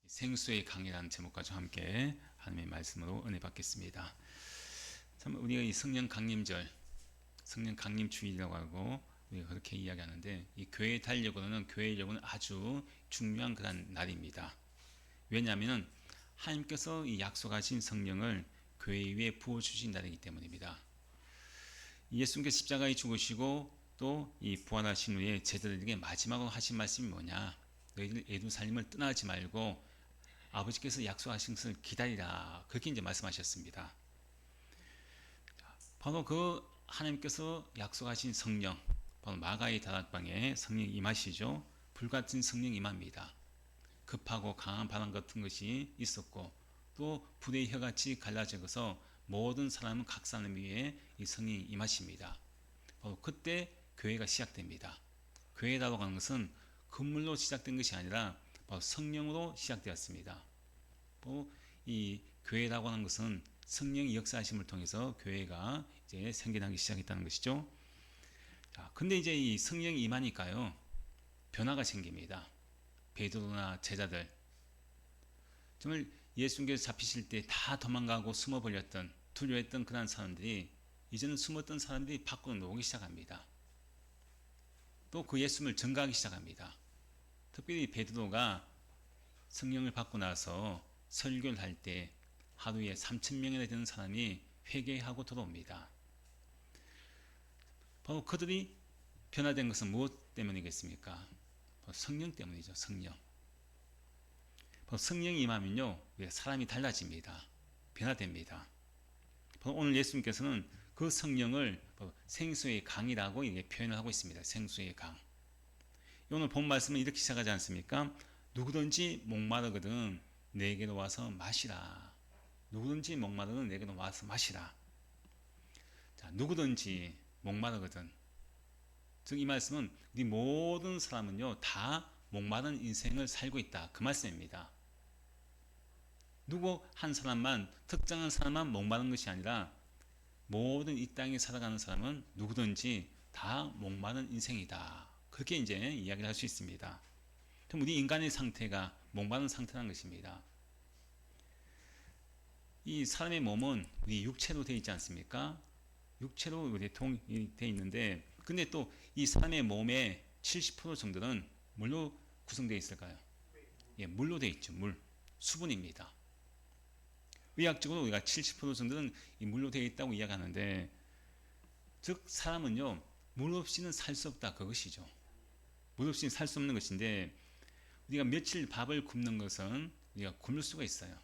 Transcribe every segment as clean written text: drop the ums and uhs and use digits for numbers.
생수의 강이라는 제목과 함께 하나님의 말씀으로 은혜 받겠습니다. 참 우리가 이 성령 강림절, 성령 강림 주일이라고 하고 우리가 그렇게 이야기하는데 이 교회 달력으로는 교회력은 아주 중요한 그런 날입니다. 왜냐하면 하나님께서 이 약속하신 성령을 교회 위에 부어 주신 날이기 때문입니다. 예수님께서 십자가에 죽으시고 또 이 부활하신 후에 제자들에게 마지막으로 하신 말씀이 뭐냐? 너희들 예루살렘을 떠나지 말고 아버지께서 약속하신 것을 기다리라. 그렇게 이제 말씀하셨습니다. 바로 그 하나님께서 약속하신 성령, 바로 마가의 다락방에 성령이 임하시죠. 불같은 성령이 임합니다. 급하고 강한 바람 같은 것이 있었고 또 불의 혀같이 갈라져서 모든 사람은 각 사람 위에 이 성령이 임하십니다. 바로 그때 교회가 시작됩니다. 교회라고 하는 것은 건물로 시작된 것이 아니라 바로 성령으로 시작되었습니다. 이 교회라고 하는 것은 성령의 역사하심을 통해서 교회가 이제 생겨나기 시작했다는 것이죠. 자, 근데 이제 이 성령이 임하니까요, 변화가 생깁니다. 베드로나 제자들, 정말 예수님께서 잡히실 때 다 도망가고 숨어버렸던, 두려워했던 그런 사람들이 이제는 숨었던 사람들이 밖으로 나오기 시작합니다. 또 그 예수님을 전가하기 시작합니다. 특별히 베드로가 성령을 받고 나서 설교를 할 때 하루에 3,000명이나 되는 사람이 회개하고 돌아옵니다. 바로 그들이 변화된 것은 무엇 때문이겠습니까? 바로 성령 때문이죠. 성령. 바로 성령이 임하면요, 사람이 달라집니다. 변화됩니다. 바로 오늘 예수님께서는 그 성령을 생수의 강이라고 표현을 하고 있습니다. 생수의 강. 오늘 본 말씀은 이렇게 시작하지 않습니까? 누구든지 목마르거든 내게로 와서 마시라. 누구든지 목마르거든 내게로 와서 마시라. 자, 누구든지 목마르거든. 즉 이 말씀은 우리 모든 사람은요 다 목마른 인생을 살고 있다. 그 말씀입니다. 누구 한 사람만, 특정한 사람만 목마른 것이 아니라 모든 이 땅에 살아가는 사람은 누구든지 다 목마른 인생이다. 그렇게 이제 이야기를 할 수 있습니다. 우리 인간의 상태가 목마른 상태라는 것입니다. 이 사람의 몸은 우리 육체로 되어 있지 않습니까? 육체로 되어 있는데, 근데 또 이 사람의 몸의 70% 정도는 물로 구성되어 있을까요? 예, 물로 되어 있죠. 물, 수분입니다. 의학적으로 우리가 70% 정도는 이 물로 되어 있다고 이야기하는데, 즉 사람은요 물 없이는 살 수 없다. 그것이죠. 물 없이는 살 수 없는 것인데, 우리가 며칠 밥을 굶는 것은 우리가 굶을 수가 있어요.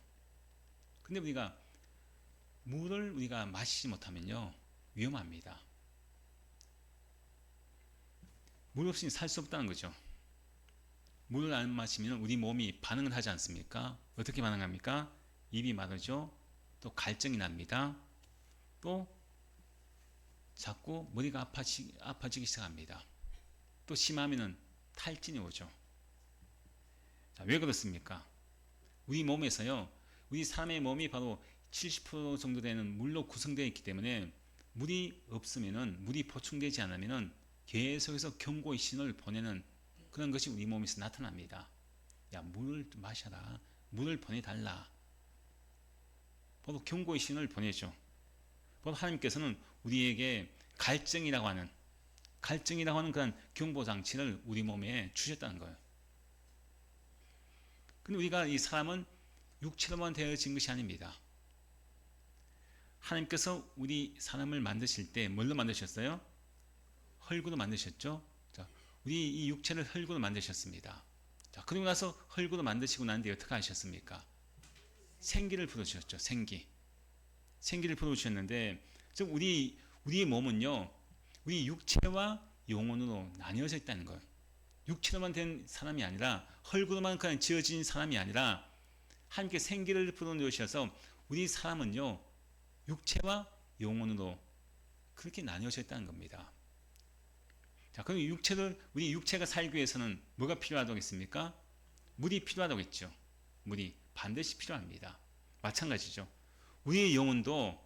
근데 우리가 물을 우리가 마시지 못하면요 위험합니다. 물 없이는 살 수 없다는 거죠. 물을 안 마시면 우리 몸이 반응을 하지 않습니까? 어떻게 반응합니까? 입이 마르죠. 또 갈증이 납니다. 또 자꾸 머리가 아파지기 시작합니다. 또 심하면은 탈진이 오죠. 자, 왜 그렇습니까? 우리 몸에서요, 우리 사람의 몸이 바로 70% 정도 되는 물로 구성되어 있기 때문에 물이 없으면은, 물이 보충되지 않으면은 계속해서 경고의 신호를 보내는 그런 것이 우리 몸에서 나타납니다. 야, 물을 마셔라. 물을 보내달라. 바로 경고의 신호를 보내죠. 바로 하나님께서는 우리에게 갈증이라고 하는 그런 경보장치를 우리 몸에 주셨다는 거예요. 근데 우리가 이 사람은 육체로만 되어진 것이 아닙니다. 하나님께서 우리 사람을 만드실 때 뭘로 만드셨어요? 흙으로 만드셨죠. 자, 우리 이 육체를 흙으로 만드셨습니다. 자, 그리고 나서 흙으로 만드시고 난 뒤에 어떻게 하셨습니까? 생기를 불어주셨죠. 생기를 불어주셨는데, 즉 우리의 몸은요, 우리 육체와 영혼으로 나뉘어져 있다는 거예요. 육체로만 된 사람이 아니라, 흙으로만 그냥 지어진 사람이 아니라 하나님께 생기를 불어넣으셔서 우리 사람은요 육체와 영혼으로 그렇게 나뉘어져 있다는 겁니다. 자, 그럼 우리 육체가 살기 위해서는 뭐가 필요하다겠습니까? 물이 필요하다겠죠. 물이 반드시 필요합니다. 마찬가지죠. 우리의 영혼도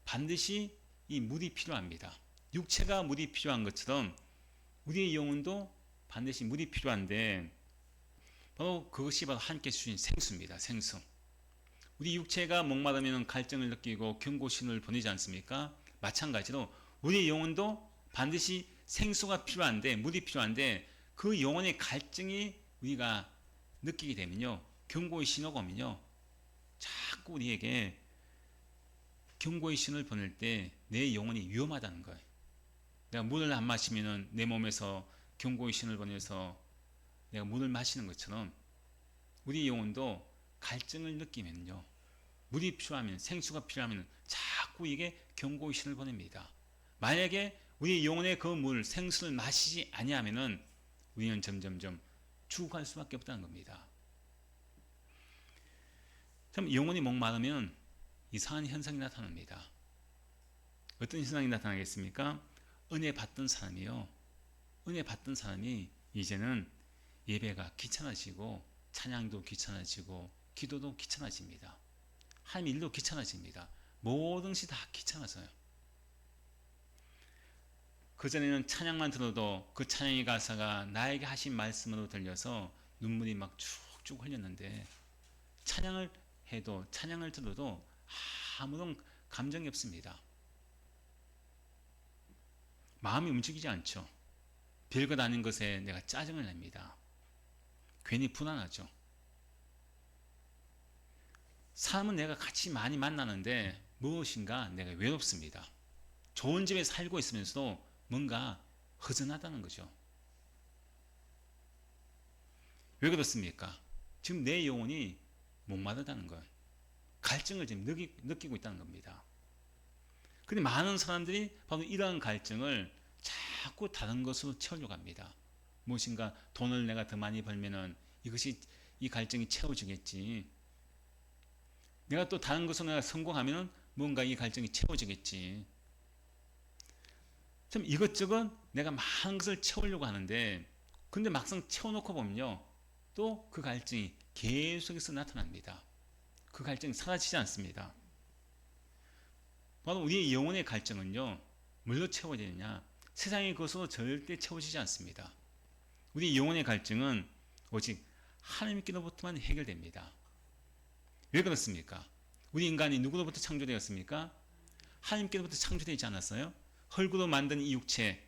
반드시 이 물이 필요합니다. 육체가 물이 필요한 것처럼 우리의 영혼도 반드시 물이 필요한데, 바로 그것이 바로 하나님께 주신 생수입니다. 생수. 우리 육체가 목마르면 갈증을 느끼고 경고신호를 보내지 않습니까? 마찬가지로 우리 영혼도 반드시 생수가 필요한데, 물이 필요한데, 그 영혼의 갈증이 우리가 느끼게 되면요, 경고의 신호가 오면요, 자꾸 우리에게 경고의 신호를 보낼 때 내 영혼이 위험하다는 거예요. 내가 물을 안 마시면은 내 몸에서 경고의 신호를 보내서 내가 물을 마시는 것처럼 우리 영혼도 갈증을 느끼면요, 물이 필요하면, 생수가 필요하면 자꾸 이게 경고의 신호를 보냅니다. 만약에 우리 영혼의 그 물, 생수를 마시지 아니하면은 우리는 점점점 죽어갈 수밖에 없다는 겁니다. 참 영혼이 목마르면 이상한 현상이 나타납니다. 어떤 현상이 나타나겠습니까? 은혜 받던 사람이요, 은혜 받던 사람이 이제는 예배가 귀찮아지고 찬양도 귀찮아지고 기도도 귀찮아집니다. 하나님 일도 귀찮아집니다. 모든 것이 다 귀찮아져요. 그전에는 찬양만 들어도 그 찬양의 가사가 나에게 하신 말씀으로 들려서 눈물이 막 쭉쭉 흘렸는데, 찬양을 해도, 찬양을 들어도 아무런 감정이 없습니다. 마음이 움직이지 않죠. 별것 아닌 것에 내가 짜증을 냅니다. 괜히 불안하죠. 사람은 내가 같이 많이 만나는데 무엇인가 내가 외롭습니다. 좋은 집에 살고 있으면서도 뭔가 허전하다는 거죠. 왜 그렇습니까? 지금 내 영혼이 목마르다는 거예요. 갈증을 지금 느끼고 있다는 겁니다. 근데 많은 사람들이 바로 이러한 갈증을 자꾸 다른 것으로 채우려고 합니다. 무엇인가 돈을 내가 더 많이 벌면은 이것이, 이 갈증이 채워지겠지. 내가 또 다른 것으로 내가 성공하면은 뭔가 이 갈증이 채워지겠지. 참 이것저것 내가 많은 것을 채우려고 하는데, 근데 막상 채워놓고 보면요, 또 그 갈증이 계속해서 나타납니다. 그 갈증이 사라지지 않습니다. 바로 우리의 영혼의 갈증은요, 뭘로 채워지느냐? 세상의 것으로 절대 채워지지 않습니다. 우리 영혼의 갈증은 오직 하나님께로부터만 해결됩니다. 왜 그렇습니까? 우리 인간이 누구로부터 창조되었습니까? 하나님께로부터 창조되지 않았어요? 흙으로 만든 이 육체,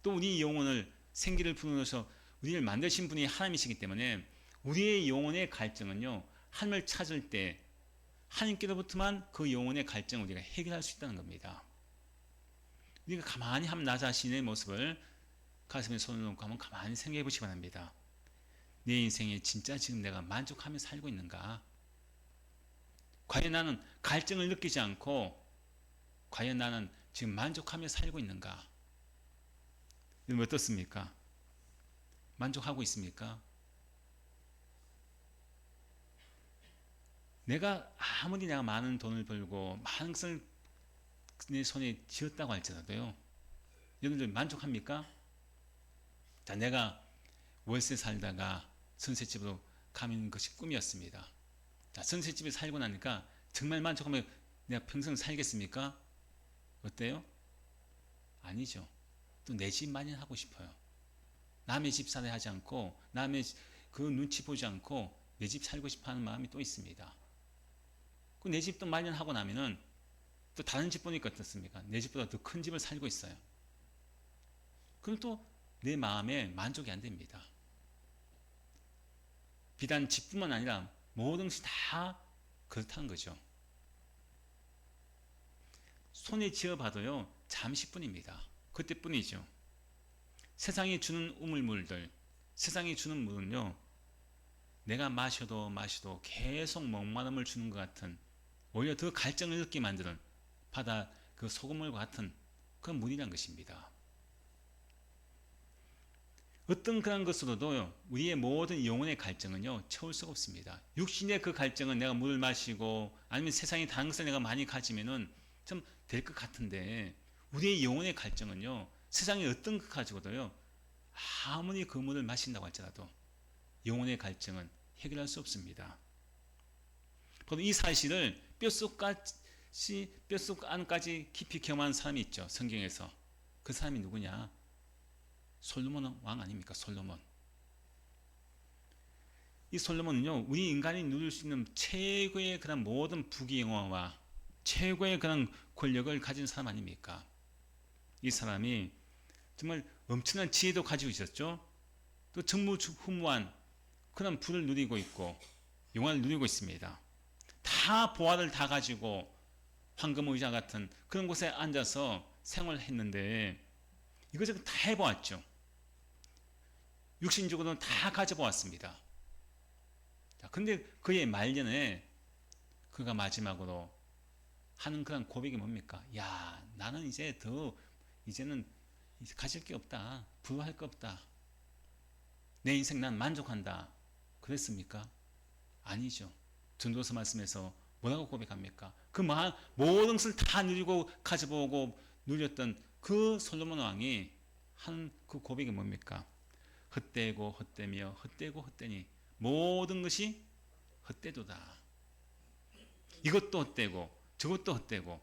또 우리 영혼을 생기를 불어넣어서 우리를 만드신 분이 하나님이시기 때문에 우리의 영혼의 갈증은요, 하나님을 찾을 때 하나님께로부터만 그 영혼의 갈증을 우리가 해결할 수 있다는 겁니다. 우리가 가만히 한번 나 자신의 모습을 가슴에 손을 놓고 한번 가만히 생각해 보시기 바랍니다. 내 인생에 진짜 지금 내가 만족하며 살고 있는가? 과연 나는 갈증을 느끼지 않고 과연 나는 지금 만족하며 살고 있는가? 여러분 어떻습니까? 만족하고 있습니까? 내가 아무리 내가 많은 돈을 벌고 많은 것을 내 손에 쥐었다고 할지라도요, 여러분들 만족합니까? 자, 내가 월세 살다가 선셋집으로 가는 것이 꿈이었습니다. 자, 선셋집에 살고 나니까 정말 만족하면 내가 평생 살겠습니까? 어때요? 아니죠. 또 내 집 마련하고 싶어요. 남의 집 살이 하지 않고 남의 그 눈치 보지 않고 내 집 살고 싶어 하는 마음이 또 있습니다. 그 내 집도 마련하고 나면은 또 다른 집 보니까 어떻습니까? 내 집보다 더 큰 집을 살고 있어요. 그럼 또 내 마음에 만족이 안 됩니다. 비단 집뿐만 아니라 모든 것이 다 그렇다는 거죠. 손에 쥐어봐도요, 잠시뿐입니다. 그때뿐이죠. 세상이 주는 우물물들, 세상이 주는 물은요, 내가 마셔도 계속 목마름을 주는 것 같은, 오히려 더 갈증을 느끼게 만드는 바다 그 소금물과 같은 그런 물이란 것입니다. 어떤 그런 것으로도 우리의 모든 영혼의 갈증은요, 채울 수가 없습니다. 육신의 그 갈증은 내가 물을 마시고 아니면 세상에 다른 것을 내가 많이 가지면은 좀 될 것 같은데, 우리의 영혼의 갈증은요, 세상에 어떤 것 가지고도요, 아무리 그 물을 마신다고 할지라도 영혼의 갈증은 해결할 수 없습니다. 바로 이 사실을 뼛속 안까지 깊이 경험한 사람이 있죠. 성경에서. 그 사람이 누구냐? 솔로몬 왕 아닙니까? 솔로몬. 이 솔로몬은요, 우리 인간이 누릴 수 있는 최고의 그런 모든 부귀영화와 최고의 그런 권력을 가진 사람 아닙니까? 이 사람이 정말 엄청난 지혜도 가지고 있었죠. 또 전무후무한 그런 부를 누리고 있고 영화를 누리고 있습니다. 다 보화를 다 가지고 황금의자 같은 그런 곳에 앉아서 생활을 했는데 이것저것 다 해보았죠. 육신적으로는 다 가져보았습니다. 근데 그의 말년에 그가 마지막으로 하는 그런 고백이 뭡니까? 야, 나는 이제는 이제 가질 게 없다. 부유할 게 없다. 내 인생 난 만족한다. 그랬습니까? 아니죠. 전도서 말씀에서 뭐라고 고백합니까? 그 모든 것을 다 누리고 가져보고 누렸던 그 솔로몬 왕이 한 그 고백이 뭡니까? 헛되고 헛되며 헛되고 헛되니 모든 것이 헛되도다. 이것도 헛되고 저것도 헛되고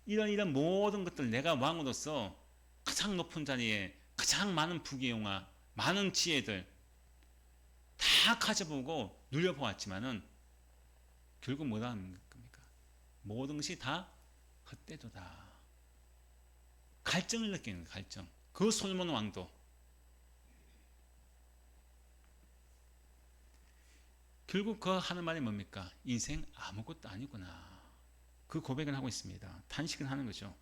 이런 모든 것들 내가 왕으로서 가장 높은 자리에 가장 많은 부귀영화 많은 지혜들 다 가져보고 누려보았지만은 결국 뭐라 하는 겁니까? 모든 것이 다 헛되도다. 갈증을 느끼는 갈증. 그 솔몬 왕도 결국 그 하는 말이 뭡니까? 인생 아무것도 아니구나. 그 고백을 하고 있습니다. 탄식을 하는 거죠.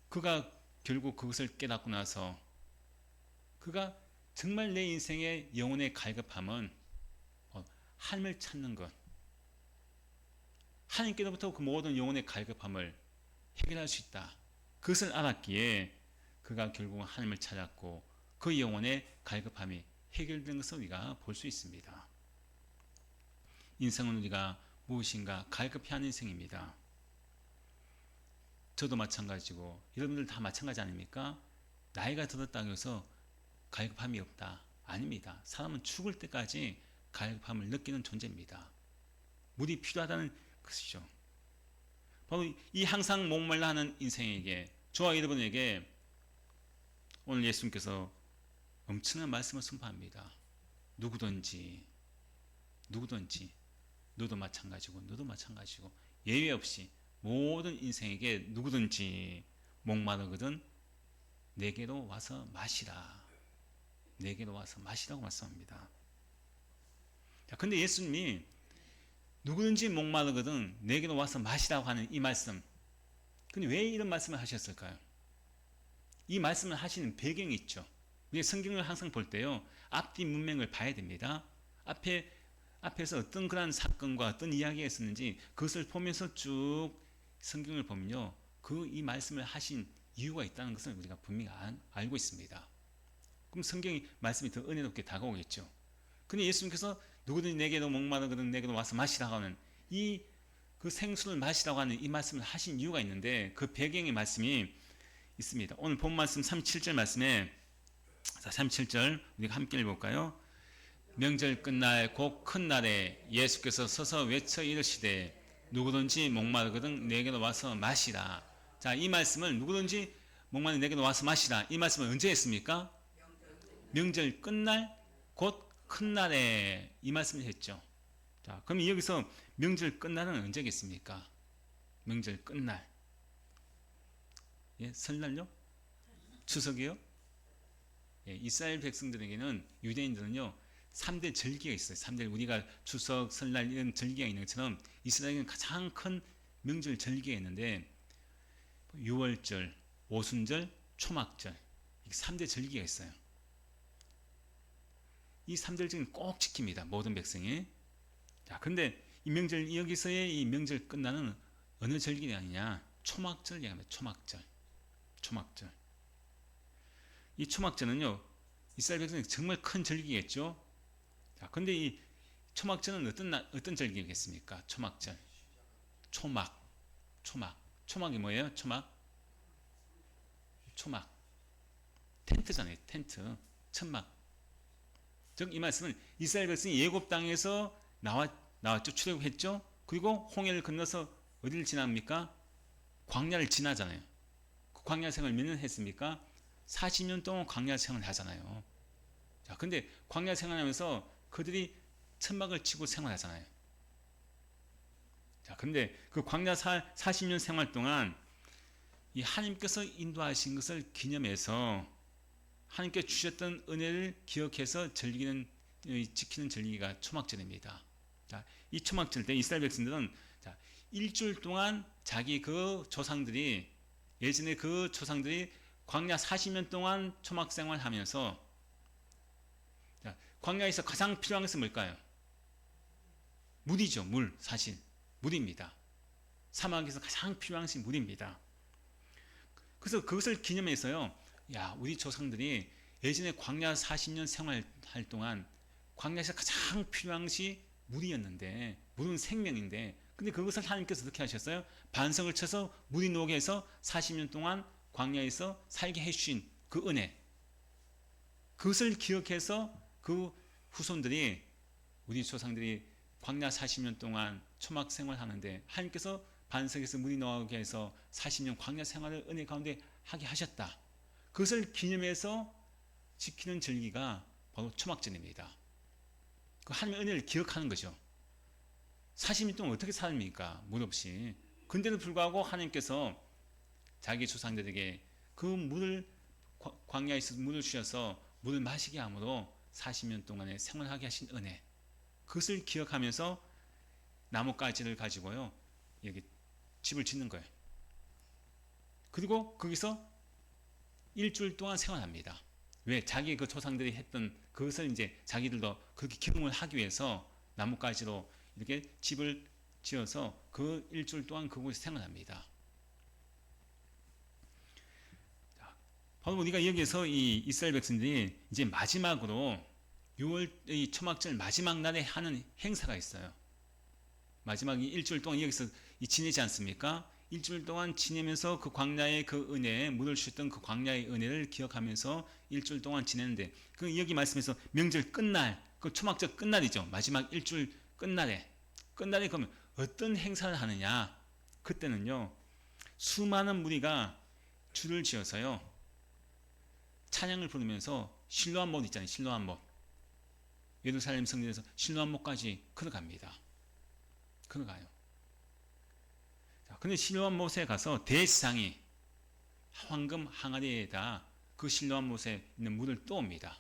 그가 결국 그것을 깨닫고 나서 그가 정말 내 인생의 영혼의 갈급함은 하나님을 찾는 것. 하나님께로부터 그 모든 영혼의 갈급함을 해결할 수 있다. 그것을 알았기에 그가 결국 하나님을 찾았고 그 영혼의 갈급함이 해결된 것을 우리가 볼 수 있습니다. 인생은 우리가 무엇인가 갈급해하는 인생입니다. 저도 마찬가지고 여러분들 다 마찬가지 아닙니까? 나이가 들었다고 해서 갈급함이 없다. 아닙니다. 사람은 죽을 때까지 갈급함을 느끼는 존재입니다. 물이 필요하다는 것이죠. 바로 이 항상 목말라 하는 인생에게 저와 여러분에게 오늘 예수님께서 엄청난 말씀을 선포합니다. 누구든지 너도 마찬가지고 예외 없이 모든 인생에게 누구든지 목마르거든 내게로 와서 마시라. 내게로 와서 마시라고 말씀합니다. 자, 근데 예수님이 누구든지 목마르거든 내게로 와서 마시라고 하는 이 말씀. 근데 왜 이런 말씀을 하셨을까요? 이 말씀을 하시는 배경이 있죠. 우리 성경을 항상 볼 때요. 앞뒤 문맥을 봐야 됩니다. 앞에서 어떤 그런 사건과 어떤 이야기가 있었는지 그것을 보면서 쭉 성경을 보면요. 이 말씀을 하신 이유가 있다는 것을 우리가 분명히 알고 있습니다. 그럼 성경이 말씀이 더 은혜롭게 다가오겠죠. 근데 예수님께서 누구든지 내게도 목마르거든 내게도 와서 마시라고 하는 그 생수를 마시라고 하는 이 말씀을 하신 이유가 있는데 그 배경의 말씀이 있습니다. 오늘 본 말씀 37절 말씀에 37절 우리가 함께 읽어볼까요? 명절 끝날 곧 큰 날에 예수께서 서서 외쳐 이르시되 누구든지 목마르거든 내게로 와서 마시라. 자, 이 말씀을 누구든지 목마르 내게로 와서 마시라. 이 말씀을 언제 했습니까? 명절 끝날 곧 큰 날에 이 말씀을 했죠. 자, 그럼 여기서 명절 끝날은 언제겠습니까? 명절 끝날. 예, 설날요? 추석이요? 예, 이스라엘 백성들에게는 유대인들은요 3대 절기가 있어요. 3대 우리가 추석, 설날 이런 절기가 있는 것처럼 이스라엘에는 가장 큰 명절 절기가 있는데 유월절, 오순절, 초막절 이 3대 절기가 있어요. 이 3대 절기는 꼭 지킵니다. 모든 백성이. 자, 근데 이 명절 여기서의 이 명절 끝나는 어느 절기가 아니냐? 초막절 얘기합니다. 초막절. 이 초막절은요 이스라엘 백성이 정말 큰 절기겠죠. 자, 근데 이 초막절은 어떤 절기겠습니까? 초막절. 초막이 뭐예요? 초막. 텐트잖아요. 텐트. 천막. 즉 이 말씀은 이스라엘 백성이 예굽 땅에서 나왔죠. 출애굽했죠. 그리고 홍해를 건너서 어디를 지납니까? 광야를 지나잖아요. 그 광야 생활 몇 년 했습니까? 40년 동안 광야 생활을 하잖아요. 자, 근데 광야 생활하면서 그들이 천막을 치고 생활하잖아요. 자, 근데 그 광야 40년 생활 동안 이 하나님께서 인도하신 것을 기념해서 하나님께 주셨던 은혜를 기억해서 지키는 절기가 초막절입니다. 자, 이 초막절 때 이스라엘 백성들은 자, 일주일 동안 자기 그 조상들이 예전에 그 조상들이 광야 40년 동안 초막 생활하면서 자, 광야에서 가장 필요한 것은 뭘까요? 물이죠. 물. 사실 물입니다. 사막에서 가장 필요한 것이 물입니다. 그래서 그것을 기념해서요. 야, 우리 조상들이 예전에 광야 40년 생활할 동안 광야에서 가장 필요한 것이 물이었는데 물은 생명인데 근데 그것을 하나님께서 어떻게 하셨어요? 반석을 쳐서 물이 녹게 해서 40년 동안 광야에서 살게 해주신 그 은혜 그것을 기억해서 그 후손들이 우리 조상들이 광야 40년 동안 초막 생활하는데 하나님께서 반석에서 물이 나오게 해서 40년 광야 생활을 은혜 가운데 하게 하셨다. 그것을 기념해서 지키는 절기가 바로 초막절입니다. 그 하나님의 은혜를 기억하는 거죠. 40년 동안 어떻게 살입니까? 물 없이. 근데도 불구하고 하나님께서 자기 조상들에게 그 물을 광야에서 물을 주셔서 물을 마시게 함으로 40년 동안에 생활하게 하신 은혜. 그것을 기억하면서 나뭇가지를 가지고요. 여기 집을 짓는 거예요. 그리고 거기서 일주일 동안 생활합니다. 왜? 자기 그 조상들이 했던 그것을 이제 자기들도 그렇게 경험을 하기 위해서 나뭇가지로 이렇게 집을 지어서 그 일주일 동안 그곳에 생활합니다. 바로 우리가 여기에서 이 이스라엘 백성들이 이제 마지막으로 6월 이 초막절 마지막 날에 하는 행사가 있어요. 마지막 일주일 동안 여기서 지내지 않습니까? 일주일 동안 지내면서 그 광야의 그 은혜, 물을 주셨던 그 광야의 은혜를 기억하면서 일주일 동안 지내는데 그 여기 말씀에서 명절 끝날, 그 초막절 끝날이죠. 마지막 일주일 끝날에 그러면 어떤 행사를 하느냐? 그때는요. 수많은 무리가 줄을 지어서요. 찬양을 부르면서 실로암 못 있잖아요. 실로암 못. 예루살렘 성전에서 실로암 못까지 걸어갑니다. 걸어가요. 근데 실로암 못에 가서 대지상이 황금 항아리에다 그 실로암 못에 있는 물을 떠옵니다.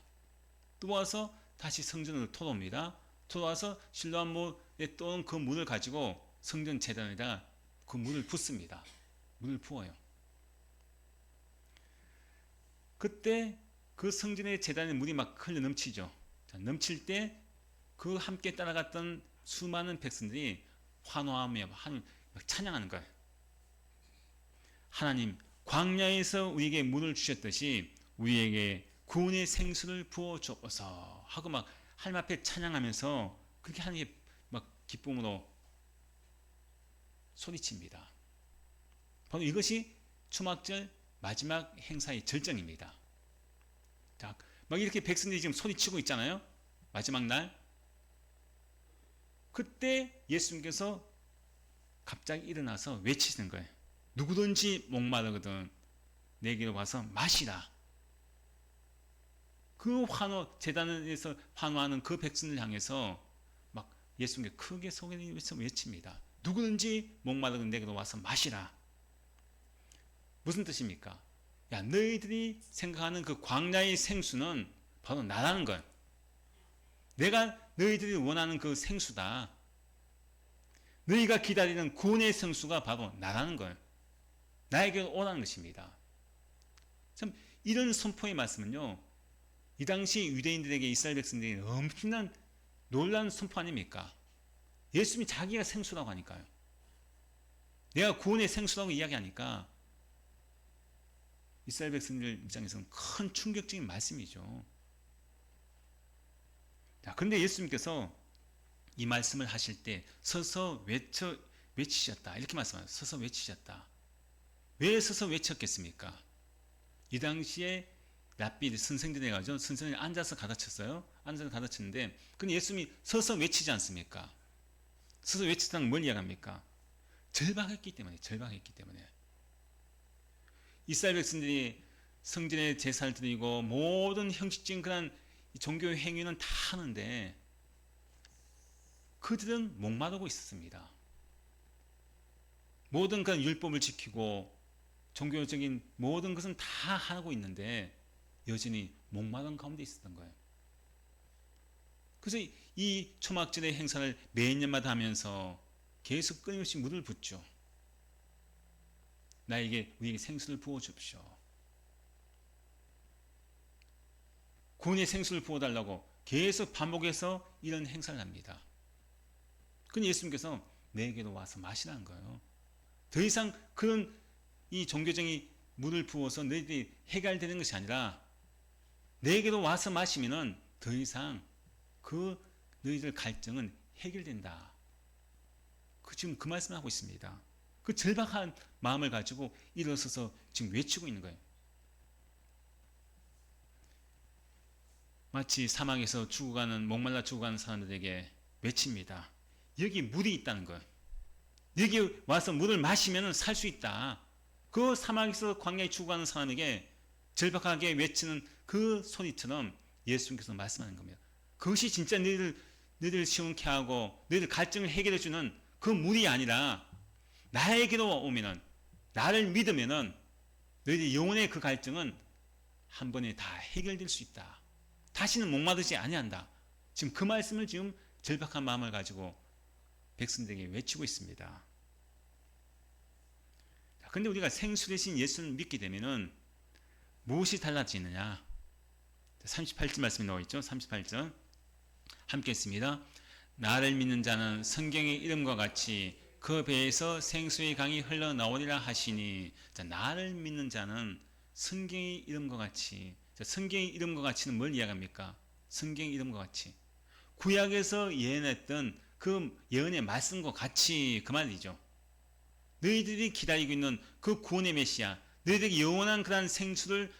떠와서 다시 성전으로 돌아옵니다. 돌아와서 실로암 못에 떠온 그 물을 가지고 성전 제단에다 그 물을 붓습니다. 물을 부어요. 그때 그 성전의 제단에 물이 막 흘러 넘치죠. 자, 넘칠 때 그 함께 따라갔던 수많은 백성들이 환호하며 찬양하는 거예요. 하나님, 광야에서 우리에게 물을 주셨듯이 우리에게 구원의 생수를 부어 주옵소서 하고 막 하나님 앞에 찬양하면서 그렇게 하나님께 막 기쁨으로 소리칩니다. 바로 이것이 초막절 마지막 행사의 절정입니다. 자, 막 이렇게 백성들이 지금 소리치고 있잖아요. 마지막 날. 그때 예수님께서 갑자기 일어나서 외치시는 거예요. 누구든지 목마르거든 내게로 와서 마시라. 그 제단에서 환호하는 그 백성을 향해서 막 예수님께 크게 소리내서 외칩니다. 누구든지 목마르거든 내게로 와서 마시라. 무슨 뜻입니까? 야, 너희들이 생각하는 그 광야의 생수는 바로 나라는 거예요. 내가 너희들이 원하는 그 생수다. 너희가 기다리는 구원의 생수가 바로 나라는 거예요. 나에게 오라는 것입니다. 참 이런 선포의 말씀은요. 이 당시 유대인들에게 이스라엘 백성들이 엄청난 놀라운 선포 아닙니까? 예수님이 자기가 생수라고 하니까요. 내가 구원의 생수라고 이야기하니까 이스라엘 백성들 입장에서는 큰 충격적인 말씀이죠. 자, 근데 예수님께서 이 말씀을 하실 때 서서 외치셨다. 이렇게 말씀하세요. 서서 외치셨다. 왜 서서 외쳤겠습니까? 이 당시에 랍비 선생들이 가지고 선생님이 앉아서 가르쳤어요. 앉아서 가르쳤는데 근데 예수님이 서서 외치지 않습니까? 서서 외치다는 뭘 이야기합니까? 절박했기 때문에 이스라엘 백성들이 성전에 제사를 드리고 모든 형식적인 그런 종교 행위는 다 하는데 그들은 목마르고 있었습니다. 모든 그런 율법을 지키고 종교적인 모든 것은 다 하고 있는데 여전히 목마른 가운데 있었던 거예요. 그래서 이 초막절의 행사를 매년마다 하면서 계속 끊임없이 물을 붓죠. 우리에게 생수를 부어 주십시오. 구원의 생수를 부어달라고 계속 반복해서 이런 행사를 합니다. 그런데 예수님께서 내게로 와서 마시라는 거예요. 더 이상 그런 이 종교적인 물을 부어서 너희들이 해결되는 것이 아니라 내게로 와서 마시면은 더 이상 그 너희들 갈증은 해결된다. 지금 그 말씀을 하고 있습니다. 그 절박한 마음을 가지고 일어서서 지금 외치고 있는 거예요. 마치 사막에서 죽어가는 목말라 죽어가는 사람들에게 외칩니다. 여기 물이 있다는 거예요. 여기 와서 물을 마시면 살 수 있다. 그 사막에서 광야에 죽어가는 사람에게 절박하게 외치는 그 소리처럼 예수님께서 말씀하는 겁니다. 그것이 진짜 너희들 시원케 하고 너희들 갈증을 해결해 주는 그 물이 아니라 나에게로 오면은 나를 믿으면은 너희들 영혼의 그 갈증은 한 번에 다 해결될 수 있다. 다시는 목마르지 아니한다. 지금 그 말씀을 지금 절박한 마음을 가지고 백성들에게 외치고 있습니다. 그런데 우리가 생수 대신 예수를 믿게 되면은 무엇이 달라지느냐? 38절 말씀이 나와 있죠. 38절 함께 했습니다. 나를 믿는 자는 성경의 이름과 같이 그 배에서 생수의 강이 흘러나오리라 하시니, 자, 나를 믿는 자는 성경의 이름과 같이, 자, 성경의 이름과 같이는 뭘 이야기합니까? 성경의 이름과 같이 구약에서 예언했던 그 예언의 말씀과 같이 그 말이죠. 너희들이 기다리고 있는 그 구원의 메시아, 너희들이 영원한 그런 생수를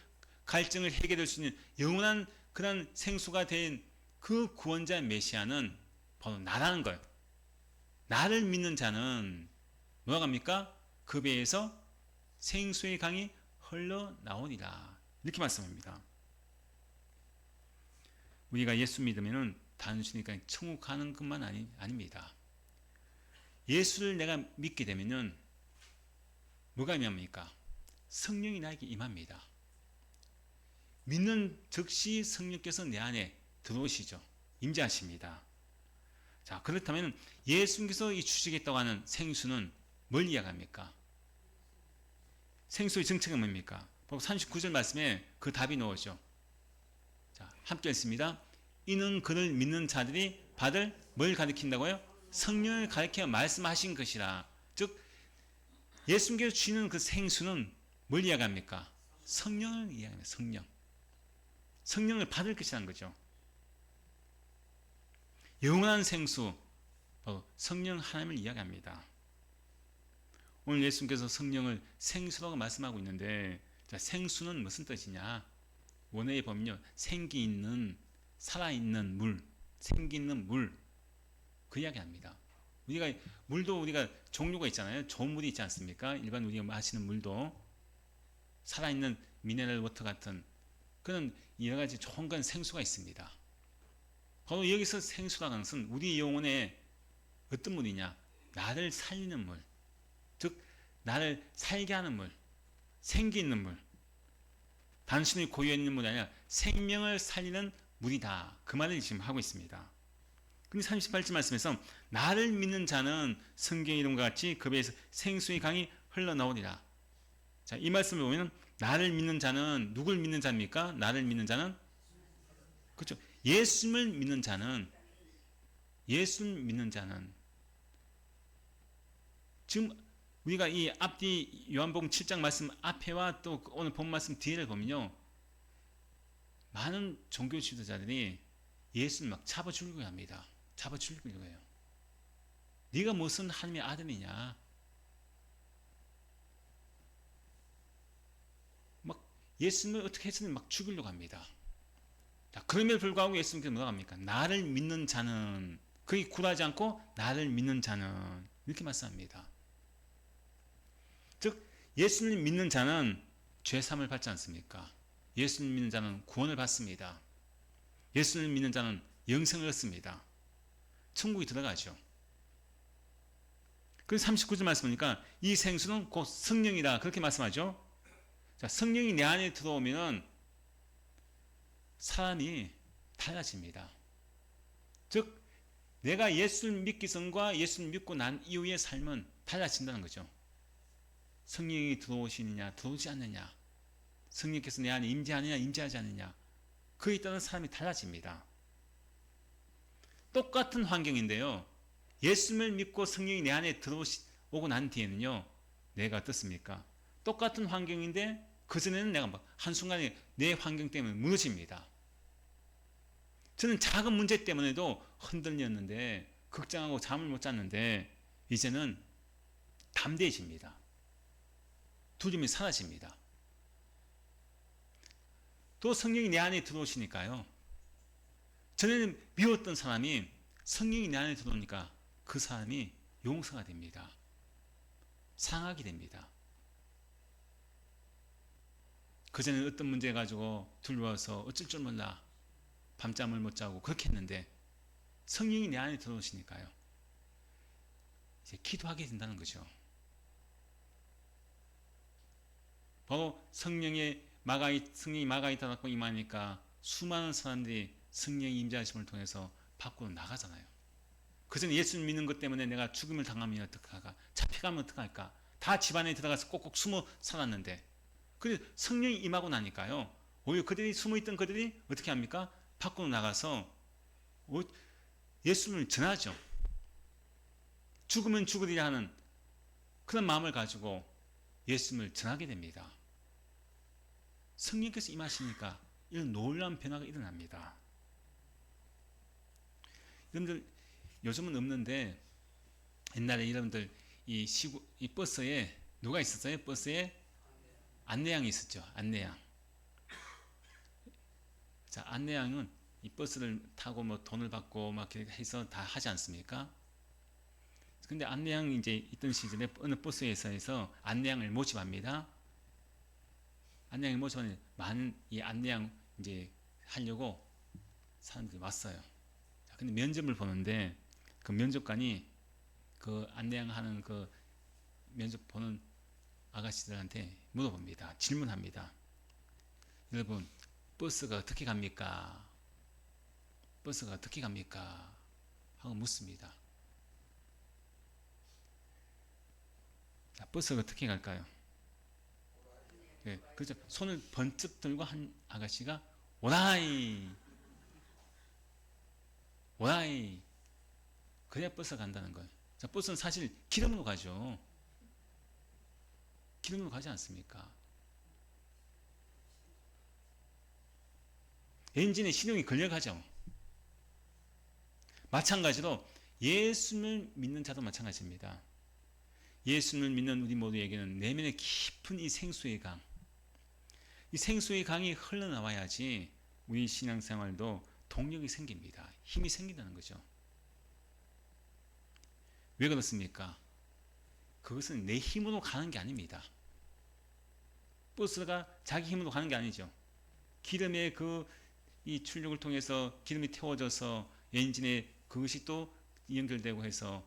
갈증을 해결할 수 있는 영원한 그런 생수가 된 그 구원자 메시아는 바로 나라는 거예요. 나를 믿는 자는 뭐가 합니까? 그 배에서 생수의 강이 흘러나오리라. 이렇게 말씀합니다. 우리가 예수 믿으면 단순히 그냥 천국 가는 것만 아닙니다. 예수를 내가 믿게 되면 뭐가 임합니까? 성령이 나에게 임합니다. 믿는 즉시 성령께서 내 안에 들어오시죠. 임재하십니다. 자, 그렇다면 예수님께서 이 주시겠다고 하는 생수는 뭘 이야기합니까? 생수의 정체가 뭡니까? 39절 말씀에 그 답이 나오죠. 자, 함께 읽습니다. 이는 그를 믿는 자들이 받을 뭘 가리킨다고요? 성령을 가리켜 말씀하신 것이라. 즉 예수님께서 주시는 그 생수는 뭘 이야기합니까? 성령을 이야기합니다. 성령을 받을 것이라는 거죠. 영원한 생수, 성령 하나님을 이야기합니다. 오늘 예수님께서 성령을 생수라고 말씀하고 있는데, 자, 생수는 무슨 뜻이냐? 원어에 보면요, 생기 있는, 살아있는 물, 생기 있는 물, 그 이야기합니다. 우리가 종류가 있잖아요. 좋은 물이 있지 않습니까? 일반 우리가 마시는 물도 살아있는 미네랄 워터 같은 그런 여러 가지 좋은 건 생수가 있습니다. 바로 여기서 생수라는 것은 우리 영혼에 어떤 물이냐? 나를 살리는 물, 즉 나를 살게 하는 물, 생기 있는 물, 단순히 고여 있는 물이 아니라 생명을 살리는 물이다. 그 말을 지금 하고 있습니다. 근데 38절 말씀에서 나를 믿는 자는 성경 이름과 같이 그 배에서 생수의 강이 흘러나오리라. 자, 이 말씀을 보면 나를 믿는 자는 누굴 믿는 자입니까? 나를 믿는 자는, 그렇죠. 예수를 믿는 자는 지금 우리가 이 앞뒤 요한복음 7장 말씀 앞에와 또 오늘 본 말씀 뒤를 보면요, 많은 종교 지도자들이 예수를 막 잡아 죽이려고 합니다. 잡아 죽이려고 해요. 네가 무슨 하나님의 아들이냐? 막 예수님을 어떻게 해서든 막 죽이려고 합니다. 자, 그럼에도 불구하고 예수님께서 뭐라고 합니까? 나를 믿는 자는, 거기 굴하지 않고 나를 믿는 자는, 이렇게 말씀합니다. 즉 예수님 믿는 자는 죄 사함을 받지 않습니까? 예수님 믿는 자는 구원을 받습니다. 예수를 믿는 자는 영생을 얻습니다. 천국에 들어가죠. 그래서 39절 말씀 보니까 이 생수는 곧 성령이다 그렇게 말씀하죠. 자, 성령이 내 안에 들어오면 사람이 달라집니다. 즉 내가 예수를 믿기 전과 예수를 믿고 난 이후의 삶은 달라진다는 거죠. 성령이 들어오시느냐 들어오지 않느냐, 성령께서 내 안에 임재하느냐 임재하지 않느냐, 그에 따라 사람이 달라집니다. 똑같은 환경인데요, 예수를 믿고 성령이 내 안에 들어오고 난 뒤에는요, 내가 어떻습니까? 똑같은 환경인데 그전에는 내가 막 한순간에 내 환경 때문에 무너집니다. 저는 작은 문제 때문에도 흔들렸는데, 걱정하고 잠을 못 잤는데 이제는 담대해집니다. 두려움이 사라집니다. 또 성령이 내 안에 들어오시니까요, 전에는 미웠던 사람이 성령이 내 안에 들어오니까 그 사람이 용서가 됩니다. 상하게 됩니다. 그전에는 어떤 문제 가지고 두려워서 어쩔 줄 몰라 밤잠을 못 자고 그렇게 했는데, 성령이 내 안에 들어오시니까요, 이제 기도하게 된다는 거죠. 바로 성령이 마가이 다락방 임하니까 수많은 사람들이 성령의 임재하심을 통해서 밖으로 나가잖아요. 그전에 예수를 믿는 것 때문에 내가 죽음을 당하면 어떡할까, 잡혀가면 어떡할까, 다 집안에 들어가서 꼭꼭 숨어 살았는데, 그래서 성령이 임하고 나니까요, 오히려 그들이 숨어있던 그들이 어떻게 합니까? 밖으로 나가서 예수를 전하죠. 죽으면 죽으리라 하는 그런 마음을 가지고 예수를 전하게 됩니다. 성령께서 임하시니까 이런 놀라운 변화가 일어납니다. 여러분들 요즘은 없는데, 옛날에 여러분들 이 버스에 누가 있었어요? 버스에 안내양이 있었죠. 안내양. 자, 안내양은 이 버스를 타고 뭐 돈을 받고 막 이렇게 해서 다 하지 않습니까? 근데 안내양이 이제 있던 시절에 어느 버스 회사에서 안내양을 모집합니다. 안내양을 모집하는 많은 이 안내양 이제 하려고 사람들이 왔어요. 자, 근데 면접을 보는데 그 면접관이 그 안내양하는 그 면접 보는 아가씨들한테 물어봅니다. 질문합니다. 여러분, 버스가 어떻게 갑니까? 버스가 어떻게 갑니까? 하고 묻습니다. 자, 버스가 어떻게 갈까요? 네, 그렇죠. 손을 번쩍 들고 한 아가씨가 오라이, 오라이. 그래야 버스가 간다는 거예요. 자, 버스는 사실 기름으로 가죠. 기름으로 가지 않습니까? 엔진에 신용이 걸려가죠. 마찬가지로 예수를 믿는 자도 마찬가지입니다. 예수를 믿는 우리 모두에게는 내면에 깊은 이 생수의 강, 이 생수의 강이 흘러나와야지 우리 신앙생활도 동력이 생깁니다. 힘이 생긴다는 거죠. 왜 그렇습니까? 그것은 내 힘으로 가는 게 아닙니다. 버스가 자기 힘으로 가는 게 아니죠. 기름의 이 출력을 통해서 기름이 태워져서 엔진에 그것이 또 연결되고 해서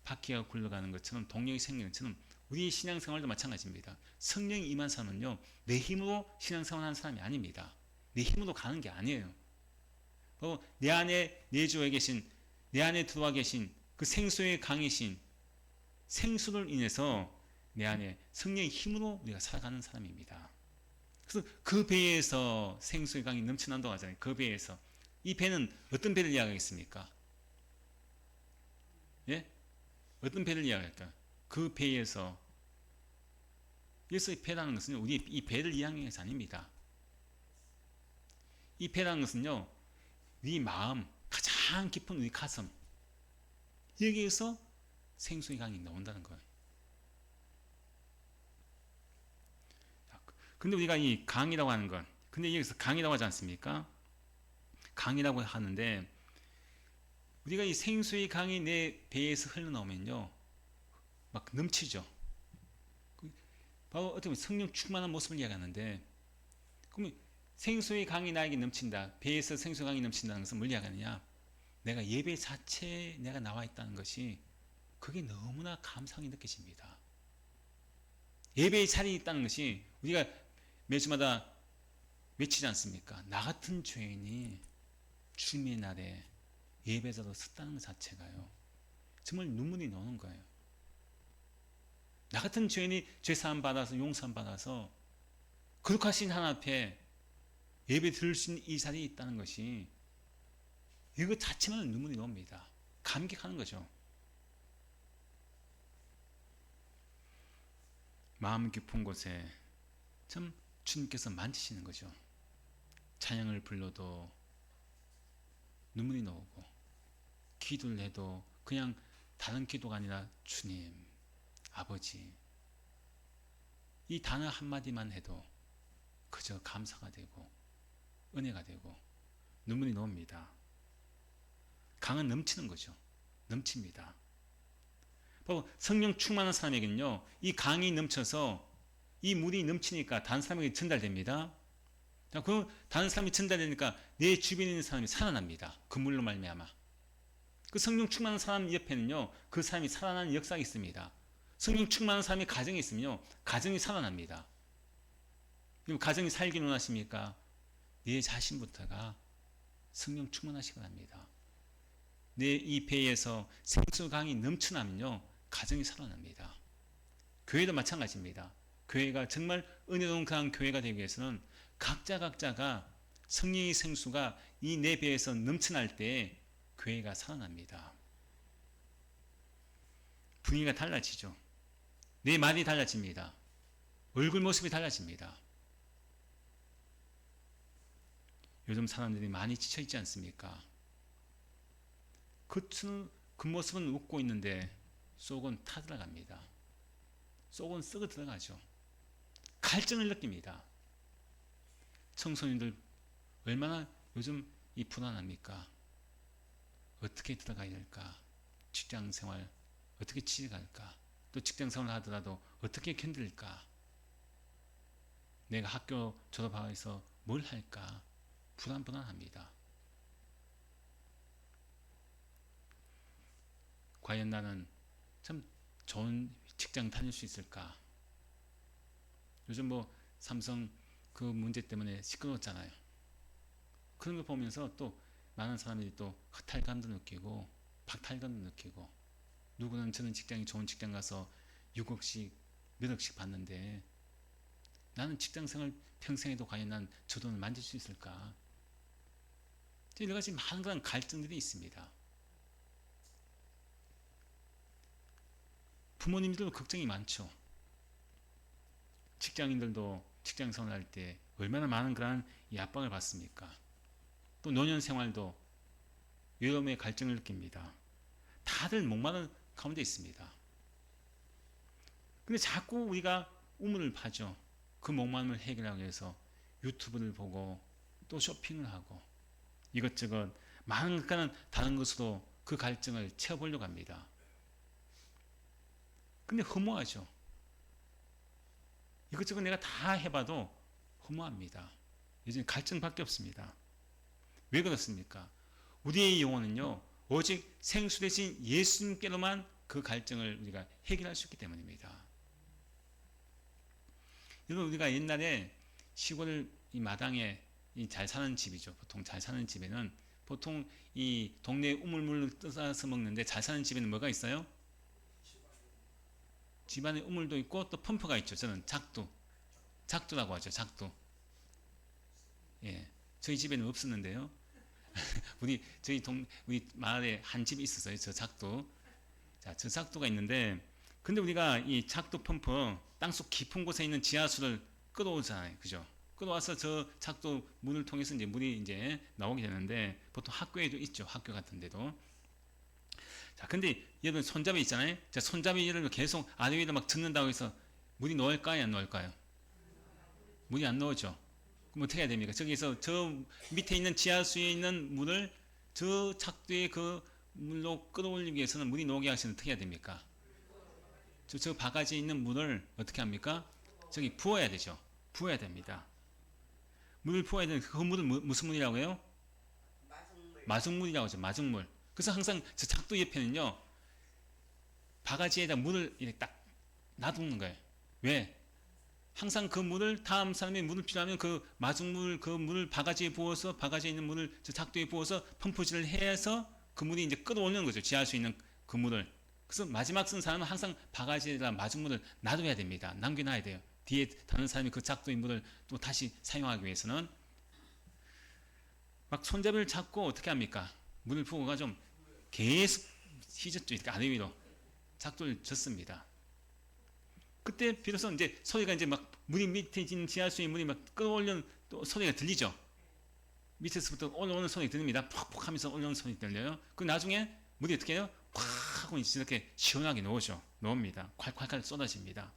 바퀴가 굴러가는 것처럼 동력이 생기는 것처럼 우리 신앙생활도 마찬가지입니다. 성령이 임한 사람은요, 내 힘으로 신앙생활 하는 사람이 아닙니다. 내 힘으로 가는 게 아니에요. 바로 내 안에 내주어 계신, 내 안에 들어와 계신 그 생수의 강이신 생수를 인해서 내 안에 성령의 힘으로 우리가 살아가는 사람입니다. 그래서 그 배에서 생수의 강이 넘쳐난다고 하잖아요. 그 배에서. 이 배는 어떤 배를 이야기하겠습니까? 예? 어떤 배를 이야기할까? 그 배에서. 예수의 배라는 것은 우리 이 배를 이야기하는 것이 아닙니다. 이 배라는 것은요, 우리 마음, 가장 깊은 우리 가슴, 여기에서 생수의 강이 나온다는 거예요. 근데 우리가 이 강이라고 하는 건, 근데 여기서 강이라고 하지 않습니까? 강이라고 하는데, 우리가 이 생수의 강이 내 배에서 흘러나오면요, 막 넘치죠. 바로 어떻게 보면 성령 충만한 모습을 이야기하는데, 그러면 생수의 강이 나에게 넘친다. 배에서 생수 강이 넘친다는 것은 뭘 이야기하느냐? 내가 예배 자체에 내가 나와 있다는 것이 그게 너무나 감사하게 느껴집니다. 예배의 자리에 있다는 것이 우리가 매주마다 외치지 않습니까? 나 같은 죄인이 주님의 날에 예배자로 섰다는 것 자체가요. 정말 눈물이 나오는 거예요. 나 같은 죄인이 죄사함 받아서 용서함 받아서 거룩하신 하나님 앞에 예배 드릴 수 있는 이 자리에 있다는 것이 이거 자체만 눈물이 나옵니다. 감격하는 거죠. 마음 깊은 곳에 참 주님께서 만지시는 거죠. 찬양을 불러도 눈물이 나오고 기도를 해도 그냥 다른 기도가 아니라 주님, 아버지 이 단어 한마디만 해도 그저 감사가 되고 은혜가 되고 눈물이 나옵니다. 강은 넘치는 거죠. 넘칩니다. 바로 성령 충만한 사람에게는요, 이 강이 넘쳐서 이 물이 넘치니까 다른 사람에게 전달됩니다. 그 다른 사람이 전달되니까 내 주변에 있는 사람이 살아납니다. 그 물로 말미암아. 그 성령 충만한 사람 옆에는요, 그 사람이 살아나는 역사가 있습니다. 성령 충만한 사람이 가정에 있으면요, 가정이 살아납니다. 그럼 가정이 살기를 원하십니까? 내 자신부터가 성령 충만하시기 바랍니다. 내 이 배에서 생수강이 넘쳐나면요, 가정이 살아납니다. 교회도 마찬가지입니다. 교회가 정말 은혜로운 그런 교회가 되기 위해서는 각자가 성령의 생수가 이 내 배에서 넘쳐날 때 교회가 살아납니다. 분위기가 달라지죠. 내 말이 달라집니다. 얼굴 모습이 달라집니다. 요즘 사람들이 많이 지쳐있지 않습니까? 그 모습은 웃고 있는데 속은 타들어갑니다. 속은 썩어 들어가죠. 갈증을 느낍니다. 청소년들 얼마나 요즘 이 불안합니까? 어떻게 들어가야 될까? 직장생활 어떻게 취직할까? 또 직장생활 하더라도 어떻게 견딜까? 내가 학교 졸업해서 뭘 할까? 불안합니다. 과연 나는 참 좋은 직장 다닐 수 있을까? 요즘 뭐 삼성 그 문제 때문에 시끄러웠잖아요. 그런 거 보면서 또 많은 사람들이 또 허탈감도 느끼고 박탈감도 느끼고, 누구는 저는 직장이 좋은 직장 가서 6억씩 몇 억씩 받는데 나는 직장생활 평생에도 과연 난 저 돈을 만질 수 있을까? 여러 가지 많은 그런 갈등들이 있습니다. 부모님들도 걱정이 많죠. 직장인들도 직장생활 할 때 얼마나 많은 그런 압박을 받습니까? 또 노년 생활도 외로움의 갈증을 느낍니다. 다들 목마른 가운데 있습니다. 근데 자꾸 우리가 우물을 파죠. 그 목마름을 해결하기 위해서 유튜브를 보고 또 쇼핑을 하고 이것저것 많은 다른 것으로 그 갈증을 채워보려고 합니다. 근데 허무하죠. 이것저것 내가 다 해봐도 허무합니다. 요즘 갈증밖에 없습니다. 왜 그렇습니까? 우리의 영혼은요, 오직 생수 대신 예수님께로만 그 갈증을 우리가 해결할 수 있기 때문입니다. 여러분, 우리가 옛날에 시골 이 마당에 잘 사는 집이죠. 보통 잘 사는 집에는 보통 이 동네 우물물을 떠서 먹는데, 잘 사는 집에는 뭐가 있어요? 집안에 우물도 있고 또 펌프가 있죠. 저는 작두라고 하죠. 작두. 예, 저희 집에는 없었는데요. 우리 마을에 한 집이 있었어요. 저 작두. 자, 저 작두가 있는데, 근데 우리가 이 작두 펌프 땅속 깊은 곳에 있는 지하수를 끌어오잖아요. 그죠? 끌어와서 저 작두 문을 통해서 이제 물이 이제 나오게 되는데, 보통 학교에도 있죠. 학교 같은 데도. 자, 근데 여러분 손잡이 있잖아요. 자, 손잡이 여러분 계속 아래 위로 막 듣는다고 해서 물이 넣을까요? 안 넣을까요? 물이 안 넣어져. 그럼 어떻게 해야 됩니까? 저기서 저 밑에 있는 지하수에 있는 물을 저 작두의 그 물로 끌어올리기 위해서는 물이 녹게 하시면 어떻게 해야 됩니까? 저 바가지에 있는 물을 어떻게 합니까? 저기 부어야 되죠. 부어야 됩니다. 물을 부어야 되는 그 물은 무슨 물이라고 해요? 마중물이라고 하죠. 마중물. 그래서 항상 저 작두 옆에는요, 바가지에다 물을 이렇게 딱 놔두는 거예요. 왜? 항상 그 물을 다음 사람이 물을 필요하면 그 마중물 그 물을 바가지에 부어서 바가지에 있는 물을 저 작두에 부어서 펌프질을 해서 그 물이 이제 끌어올리는 거죠. 지할 수 있는 그 물을. 그래서 마지막 쓴 사람은 항상 바가지에다 마중물을 놔둬야 됩니다. 남겨놔야 돼요. 뒤에 다른 사람이 그 작두의 물을 또 다시 사용하기 위해서는 막 손잡이를 잡고 어떻게 합니까? 물을 부어가 좀 계속 휘젓죠. 이렇게 아래 위로 작두를 젓습니다. 그때 비로소 이제 소리가 이제 막 물이 밑에 있는 지하수의 물이 막 끌어올리는 또 소리가 들리죠. 밑에서부터 올라오는 소리 들립니다. 푹푹 하면서 올라오는 소리 들려요. 그 나중에 물이 어떻게 해요? 콱 하고 이렇게 시원하게 나오죠. 나옵니다. 콸콸콸 쏟아집니다.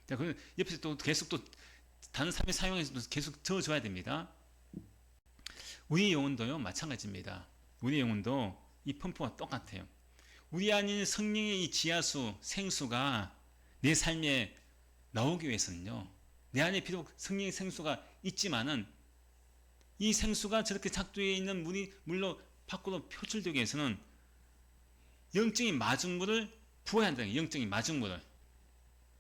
자, 그 옆에서 또 계속 또 다른 사람이 사용해서 계속 저어줘야 됩니다. 우리 영혼도요 마찬가지입니다. 우리 영혼도 이 펌프와 똑같아요. 우리 안에 성령의 이 지하수, 생수가 내 삶에 나오기 위해서는요, 내 안에 비록 성령의 생수가 있지만은 이 생수가 저렇게 작두에 있는 물로 밖으로 표출되기 위해서는 영적인 마중물을 부어야 한다는 거예요.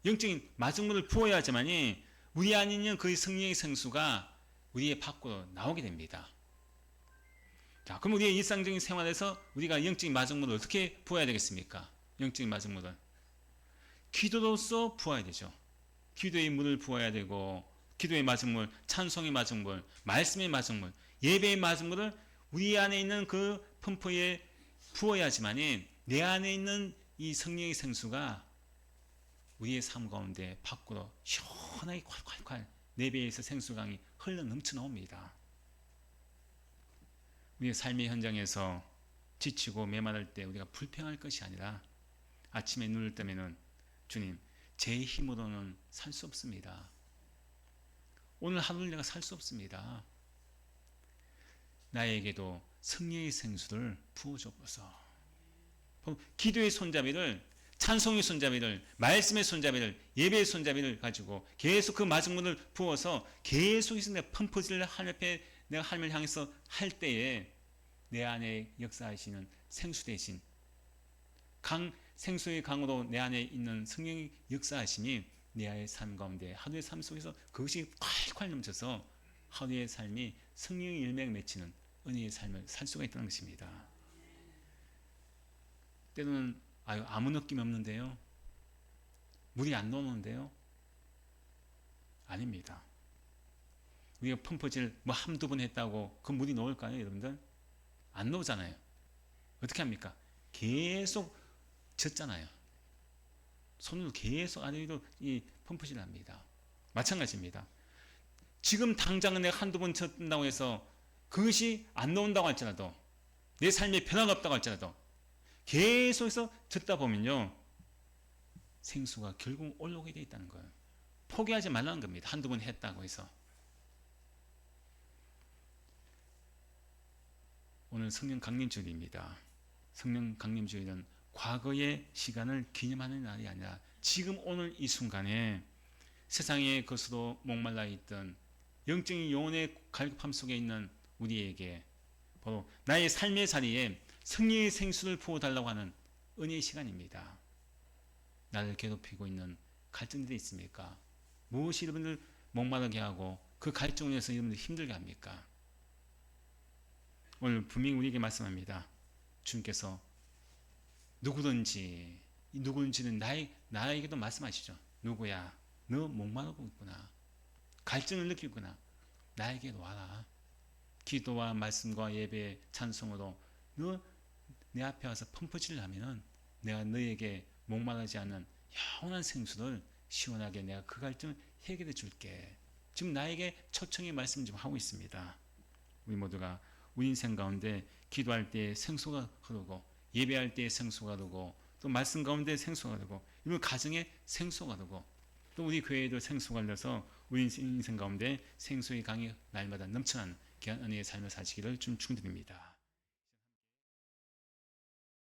영적인 마중물을 부어야지만이 우리 안에 있는 그 성령의 생수가 우리의 밖으로 나오게 됩니다. 자, 그럼 우리의 일상적인 생활에서 우리가 영적인 마중물을 어떻게 부어야 되겠습니까? 영적인 마중물을 기도로서 부어야 되죠. 기도의 물을 부어야 되고, 기도의 마중물, 찬송의 마중물, 말씀의 마중물, 예배의 마중물을 우리 안에 있는 그 펌프에 부어야지만이 내 안에 있는 이 성령의 생수가 우리의 삶 가운데 밖으로 시원하게 콸콸콸 내 배에서 생수강이 흘러 넘쳐 나옵니다. 우리의 삶의 현장에서 지치고 메마를 때 우리가 불평할 것이 아니라 아침에 눈을 뜨면은 주님, 제 힘으로는 살 수 없습니다. 오늘 하루를 내가 살 수 없습니다. 나에게도 성령의 생수를 부어줘서 기도의 손잡이를, 찬송의 손잡이를, 말씀의 손잡이를, 예배의 손잡이를 가지고 계속 그 마중물을 부어서 계속해서 내가 펌프질을 하늘 앞에 내가 하나님을 향해서 할 때에 내 안에 역사하시는 생수 대신 생수의 강으로 내 안에 있는 성령의 역사하심이 내 안의 삶 가운데 하루의 삶 속에서 그것이 콸콸 넘쳐서 하루의 삶이 성령의 열매를 맺히는 은혜의 삶을 살 수가 있다는 것입니다. 때로는 아무 느낌 없는데요, 물이 안 나오는데요, 아닙니다. 우리가 펌프질 뭐 한두 번 했다고 그 물이 나올까요, 여러분들? 안 나오잖아요. 어떻게 합니까? 계속 젖잖아요. 손으로 계속 아래 위로 이 펌프질을 합니다. 마찬가지입니다. 지금 당장은 내가 한두 번 젖는다고 해서 그것이 안 나온다고 할지라도, 내 삶에 변화가 없다고 할지라도 계속해서 젖다 보면요, 생수가 결국 올라오게 되어 있다는 거예요. 포기하지 말라는 겁니다. 한두 번 했다고 해서. 오늘 성령 강림주일입니다. 성령 강림주일은 과거의 시간을 기념하는 날이 아니라 지금 오늘 이 순간에 세상의 것으로 목말라 있던 영적인 영혼의 갈급함 속에 있는 우리에게 바로 나의 삶의 자리에 성령의 생수를 부어달라고 하는 은혜의 시간입니다. 나를 괴롭히고 있는 갈등들이 있습니까? 무엇이 여러분들 목마르게 하고 그 갈증을 위해서 여러분들 힘들게 합니까? 오늘 분명히 우리에게 말씀합니다. 주님께서 누구든지는 나에게도 말씀하시죠. 누구야? 너 목마르고 있구나. 갈증을 느끼고 있구나. 나에게 와라. 기도와 말씀과 예배, 찬송으로 너 내 앞에 와서 펌프질을 하면은 내가 너에게 목마르지 않는 영원한 생수를 시원하게 내가 그 갈증을 해결해 줄게. 지금 나에게 초청의 말씀 좀 하고 있습니다. 우리 모두가 우리 인생 가운데 기도할 때 생수가 흐르고, 예배할 때 생수가 흐르고, 또 말씀 가운데 생수가 흐르고, 이런 가정에 생수가 흐르고, 또 우리 교회에도 생수가 흘러서 우리 인생 가운데 생수의 강이 날마다 넘쳐나는 귀한 은혜의 삶을 사시기를 좀 축원드립니다.